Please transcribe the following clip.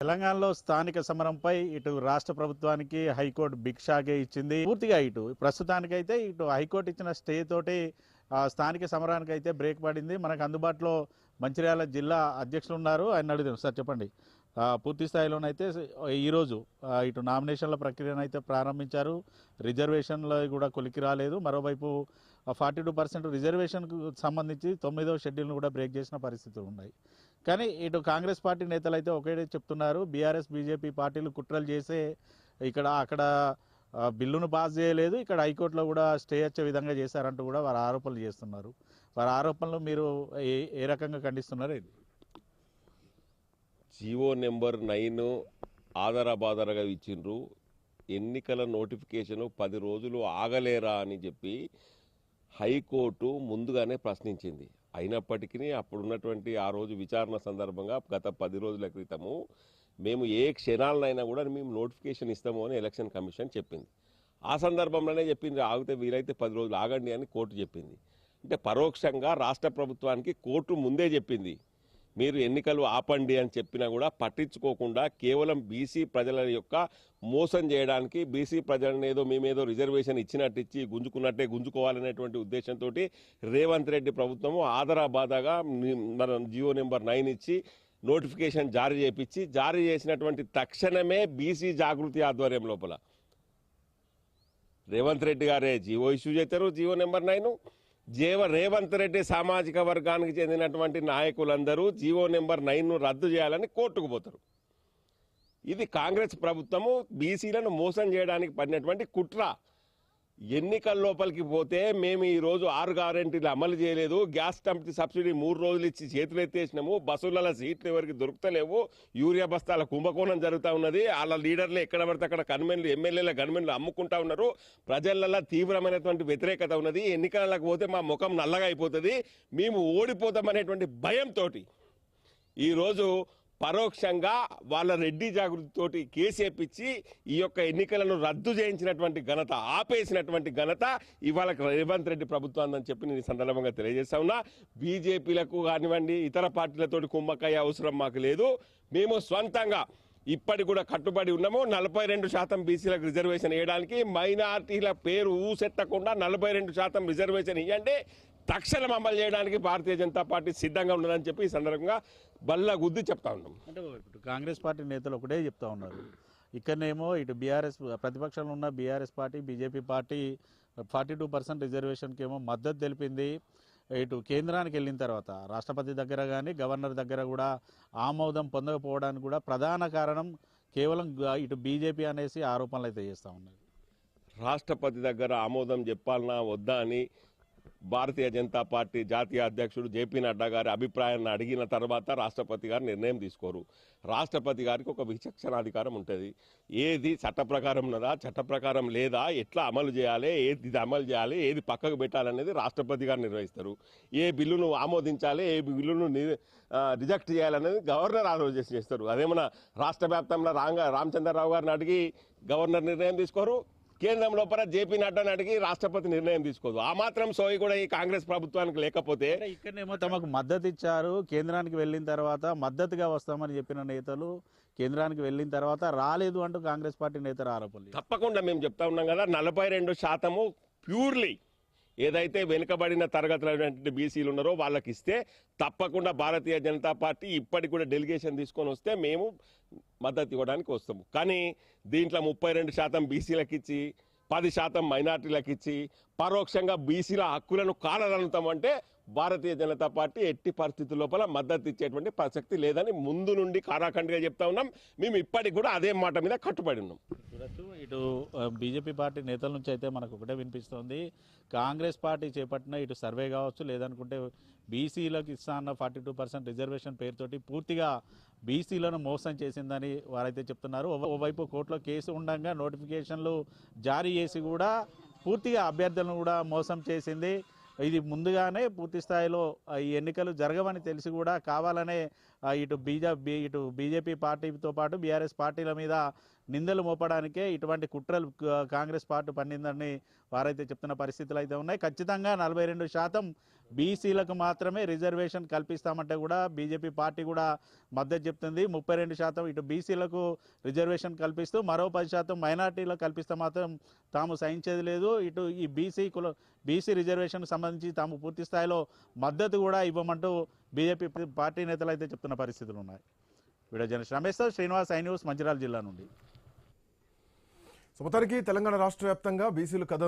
తెలంగాణలో స్థానిక సమరంపై ఇటు రాష్ట్ర ప్రభుత్వానికి హైకోర్టు బిగ్ షాకే ఇచ్చింది. పూర్తిగా ఇటు ప్రస్తుతానికైతే ఇటు హైకోర్టు ఇచ్చిన స్టే తోటి స్థానిక సమరానికి అయితే బ్రేక్ పడింది. మనకు అందుబాటులో మంచిర్యాల జిల్లా అధ్యక్షులు ఉన్నారు, ఆయన అడుగుదాం. సార్ చెప్పండి, పూర్తి స్థాయిలోనైతే ఈరోజు ఇటు నామినేషన్ల ప్రక్రియను అయితే ప్రారంభించారు. రిజర్వేషన్లో కూడా కొలికి రాలేదు. మరోవైపు 42% రిజర్వేషన్కు సంబంధించి 9వ షెడ్యూల్ను కూడా బ్రేక్ చేసిన పరిస్థితులు ఉన్నాయి. కానీ ఇటు కాంగ్రెస్ పార్టీ నేతలు అయితే ఒకటే చెప్తున్నారు, బీఆర్ఎస్ బీజేపీ పార్టీలు కుట్రలు చేసే అక్కడ బిల్లును పాస్ చేయలేదు, ఇక్కడ హైకోర్టులో కూడా స్టే వచ్చే విధంగా చేశారంటూ కూడా వారు ఆరోపణలు చేస్తున్నారు. వారి ఆరోపణలు మీరు ఏ రకంగా ఖండిస్తున్నారు? జీవో నెంబర్ 9 ఆధారబాధారగా ఇచ్చిండ్రు. ఎన్నికల నోటిఫికేషను 10 రోజులు ఆగలేరా అని చెప్పి హైకోర్టు ముందుగానే ప్రశ్నించింది. అయినప్పటికీ అప్పుడున్నటువంటి ఆ రోజు విచారణ సందర్భంగా గత 10 రోజుల క్రితము మేము ఏ క్షణాలనైనా కూడా మేము నోటిఫికేషన్ ఇస్తాము అని ఎలక్షన్ కమిషన్ చెప్పింది. ఆ సందర్భంలోనే చెప్పింది ఆగితే వీలైతే 10 రోజులు ఆగండి అని కోర్టు చెప్పింది. అంటే పరోక్షంగా రాష్ట్ర ప్రభుత్వానికి కోర్టు ముందే చెప్పింది, మీరు ఎన్నికలు ఆపండి అని చెప్పినా కూడా పట్టించుకోకుండా కేవలం బీసీ ప్రజల యొక్క మోసం చేయడానికి, బీసీ ప్రజలను ఏదో మేమేదో రిజర్వేషన్ ఇచ్చినట్టు ఇచ్చి గుంజుకున్నట్టే గుంజుకోవాలనేటువంటి ఉద్దేశంతో రేవంత్ రెడ్డి ప్రభుత్వము ఆధారబాధాగా మన జీవో నెంబర్ 9 ఇచ్చి నోటిఫికేషన్ జారీ చేసినటువంటి తక్షణమే బీసీ జాగృతి ఆధ్వర్యం లోపల రేవంత్ రెడ్డి గారే జీవో ఇష్యూ చేశారు. జీవో నెంబర్ 9 రేవంత్ రెడ్డి సామాజిక వర్గానికి చెందినటువంటి నాయకులందరూ జీవో నెంబర్ 9ను రద్దు చేయాలని కోర్టుకు పోతారు. ఇది కాంగ్రెస్ ప్రభుత్వము బీసీలను మోసం చేయడానికి పడినటువంటి కుట్ర. ఎన్నికల లోపలికి పోతే మేము ఈరోజు 6 గ్యారెంటీలు అమలు చేయలేదు, గ్యాస్ సబ్సిడీ 3 రోజులు ఇచ్చి చేతులు ఎత్తేసినాము, బస్సులలో సీట్లు ఎవరికి దొరుకుతలేవు, యూరియా బస్తాల కుంభకోణం జరుగుతూ ఉన్నది, వాళ్ళ లీడర్లు ఎక్కడ పడితే అక్కడ గన్మెన్లు ఎమ్మెల్యేల గన్మెన్లు అమ్ముకుంటా ఉన్నారు, ప్రజలలో తీవ్రమైనటువంటి వ్యతిరేకత ఉన్నది, ఎన్నికలకు పోతే మా ముఖం నల్లగా అయిపోతుంది, మేము ఓడిపోతామనేటువంటి భయంతో ఈరోజు పరోక్షంగా వాళ్ళ రెడ్డి జాగృతితోటి కేసు వేపించి ఈ యొక్క ఎన్నికలను రద్దు చేయించినటువంటి ఘనత, ఆపేసినటువంటి ఘనత ఇవాళ రేవంత్ రెడ్డి ప్రభుత్వం అని చెప్పి నేను సందర్భంగా తెలియజేస్తా ఉన్నా. బీజేపీలకు కానివ్వండి ఇతర పార్టీలతోటి కుమ్మక్కయ్య అవసరం మాకు లేదు. మేము స్వంతంగా ఇప్పటి కూడా కట్టుబడి ఉన్నాము. 42% బీసీలకు రిజర్వేషన్ వేయడానికి, మైనార్టీల పేరు ఊసెత్తకుండా 42% రిజర్వేషన్ ఇవ్వండి, తక్షణం అమలు చేయడానికి భారతీయ జనతా పార్టీ సిద్ధంగా ఉన్నదని చెప్పి ఈ సందర్భంగా బల్ల గుద్ది చెప్తా ఉన్నాం. అంటే ఇప్పుడు కాంగ్రెస్ పార్టీ నేతలు ఒకటే చెప్తా ఉన్నారు, ఇక్కడనేమో ఇటు బీఆర్ఎస్ ప్రతిపక్షంలో ఉన్న బీఆర్ఎస్ పార్టీ బీజేపీ పార్టీ 42% రిజర్వేషన్కి ఏమో మద్దతు తెలిపింది. ఇటు కేంద్రానికి వెళ్ళిన తర్వాత రాష్ట్రపతి దగ్గర కానీ గవర్నర్ దగ్గర కూడా ఆమోదం పొందకపోవడానికి కూడా ప్రధాన కారణం కేవలం ఇటు బీజేపీ అనేసి ఆరోపణలు అయితే చేస్తూ ఉన్నారు. రాష్ట్రపతి దగ్గర ఆమోదం చెప్పాలన్నా వద్దా అని భారతీయ జనతా పార్టీ జాతీయ అధ్యక్షుడు జేపీ నడ్డా గారి అభిప్రాయాన్ని అడిగిన తర్వాత రాష్ట్రపతి గారు నిర్ణయం తీసుకోరు. రాష్ట్రపతి గారికి ఒక విచక్షణాధికారం ఉంటుంది. ఏది చట్ట ప్రకారం ఉన్నదా, చట్ట ప్రకారం లేదా, ఎట్లా అమలు చేయాలి, ఏది అమలు చేయాలి, ఏది పక్కకు పెట్టాలనేది రాష్ట్రపతి గారు నిర్వహిస్తారు. ఏ బిల్లును ఆమోదించాలి, ఏ బిల్లును రిజెక్ట్ చేయాలనేది గవర్నర్ ఆలోచన చేస్తారు. అదేమన్నా రాష్ట్ర వ్యాప్తంలో రామచంద్రరావు గారిని అడిగి గవర్నర్ నిర్ణయం తీసుకోరు, కేంద్రం లోపల జేపీ నడ్డాని అడిగి రాష్ట్రపతి నిర్ణయం తీసుకోదు. ఆ మాత్రం సోయి కూడా ఈ కాంగ్రెస్ ప్రభుత్వానికి లేకపోతే ఇక్కడనేమో తమకు మద్దతు ఇచ్చారు, కేంద్రానికి వెళ్ళిన తర్వాత మద్దతుగా వస్తామని చెప్పిన నేతలు కేంద్రానికి వెళ్ళిన తర్వాత రాలేదు అంటూ కాంగ్రెస్ పార్టీ నేతలు ఆరోపణలు. తప్పకుండా మేము చెప్తా ఉన్నాం కదా, 42% ప్యూర్లీ ఏదైతే వెనుకబడిన తరగతులైనటువంటి బీసీలు ఉన్నారో వాళ్ళకి ఇస్తే తప్పకుండా భారతీయ జనతా పార్టీ ఇప్పటికి కూడా డెలిగేషన్ తీసుకొని వస్తే మేము మద్దతు ఇవ్వడానికి వస్తాము. కానీ దీంట్లో 32% బీసీలకు ఇచ్చి 10% మైనార్టీలకు ఇచ్చి పరోక్షంగా బీసీల హక్కులను కాలదనుతామంటే భారతీయ జనతా పార్టీ ఎట్టి పరిస్థితుల లోపల మద్దతు ఇచ్చేటువంటి ప్రసక్తి లేదని ముందు నుండి కారాఖండిగా చెప్తా ఉన్నాం. మేము ఇప్పటికి కూడా అదే మాట మీద కట్టుబడి ఉన్నాం. ఇటు బీజేపీ పార్టీ నేతల నుంచి అయితే మనకు ఒకటే వినిపిస్తోంది, కాంగ్రెస్ పార్టీ చేపట్టిన ఇటు సర్వే కావచ్చు, లేదనుకుంటే బీసీలకు ఇస్తా అన్న 42% రిజర్వేషన్ పేరుతోటి పూర్తిగా బీసీలను మోసం చేసిందని వారైతే చెప్తున్నారు. ఓవైపు కోర్టులో కేసు ఉండగా నోటిఫికేషన్లు జారీ చేసి కూడా పూర్తిగా అభ్యర్థులను కూడా మోసం చేసింది. ఇది ముందుగానే పూర్తి స్థాయిలో ఈ ఎన్నికలు జరగవని తెలిసి కూడా కావాలనే ఇటు బీజేపీ పార్టీతో పాటు బీఆర్ఎస్ పార్టీల మీద నిందలు మోపడానికే ఇటువంటి కుట్రలు కాంగ్రెస్ పార్టీ పండిందని వారైతే చెప్తున్న పరిస్థితులు అయితే ఉన్నాయి. ఖచ్చితంగా 42% బీసీలకు మాత్రమే రిజర్వేషన్ కల్పిస్తామంటే కూడా బీజేపీ పార్టీ కూడా మద్దతు చెప్తుంది. 32% ఇటు బీసీలకు రిజర్వేషన్ కల్పిస్తూ మరో 10% మైనార్టీలకు కల్పిస్తే మాత్రం తాము సహించేది లేదు. ఇటు ఈ బీసీ రిజర్వేషన్ సంబంధించి తాము పూర్తి స్థాయిలో మద్దతు కూడా ఇవ్వమంటూ బీజేపీ పార్టీ నేతలు అయితే చెప్తున్న పరిస్థితులు ఉన్నాయి. Video journalist Ramesh Srinivas, I news, Mancherial జిల్లా నుండి. మొత్తానికి తెలంగాణ రాష్ట్ర వ్యాప్తంగా బీసీలు కథ